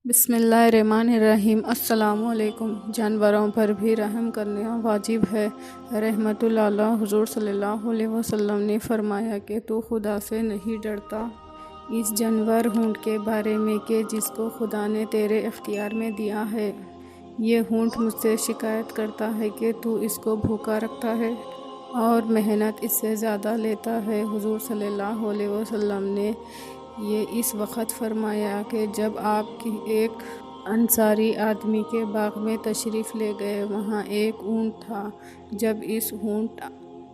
بسم اللہ الرحمن الرحیم۔ السلام علیکم۔ جانوروں پر بھی رحم کرنا واجب ہے۔ رحمت اللہ حضور صلی اللہ علیہ وسلم نے فرمایا کہ تو خدا سے نہیں ڈرتا اس جانور اونٹ کے بارے میں کہ جس کو خدا نے تیرے اختیار میں دیا ہے۔ یہ اونٹ مجھ سے شکایت کرتا ہے کہ تو اس کو بھوکا رکھتا ہے اور محنت اس سے زیادہ لیتا ہے۔ حضور صلی اللہ علیہ وسلم نے یہ اس وقت فرمایا کہ جب آپ ایک انصاری آدمی کے باغ میں تشریف لے گئے، وہاں ایک اونٹ تھا۔ جب اس اونٹ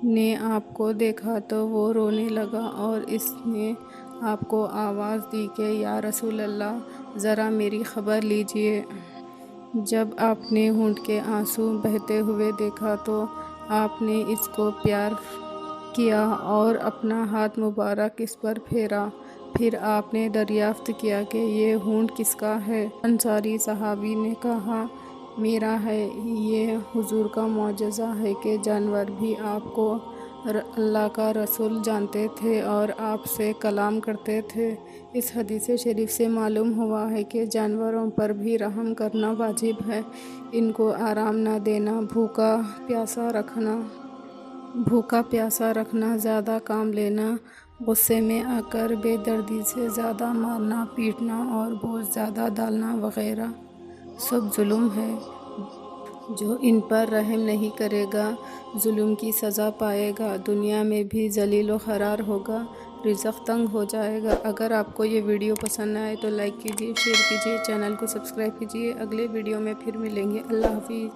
نے آپ کو دیکھا تو وہ رونے لگا اور اس نے آپ کو آواز دی کہ یا رسول اللہ، ذرا میری خبر لیجئے۔ جب آپ نے اونٹ کے آنسو بہتے ہوئے دیکھا تو آپ نے اس کو پیار کیا اور اپنا ہاتھ مبارک اس پر پھیرا۔ پھر آپ نے دریافت کیا کہ یہ اونٹ کس کا ہے؟ انصاری صحابی نے کہا، میرا ہے۔ یہ حضور کا معجزہ ہے کہ جانور بھی آپ کو اللہ کا رسول جانتے تھے اور آپ سے کلام کرتے تھے۔ اس حدیث شریف سے معلوم ہوا ہے کہ جانوروں پر بھی رحم کرنا واجب ہے۔ ان کو آرام نہ دینا، بھوکا پیاسا رکھنا، زیادہ کام لینا، غصے میں آ کر بے دردی سے زیادہ مارنا پیٹنا اور بوجھ زیادہ ڈالنا وغیرہ سب ظلم ہے۔ جو ان پر رحم نہیں کرے گا ظلم کی سزا پائے گا، دنیا میں بھی ذلیل و خوار ہوگا، رزق تنگ ہو جائے گا۔ اگر آپ کو یہ ویڈیو پسند آئے تو لائک کیجیے، شیئر کیجیے، چینل کو سبسکرائب کیجیے۔ اگلے ویڈیو میں پھر ملیں گے۔ اللہ حافظ۔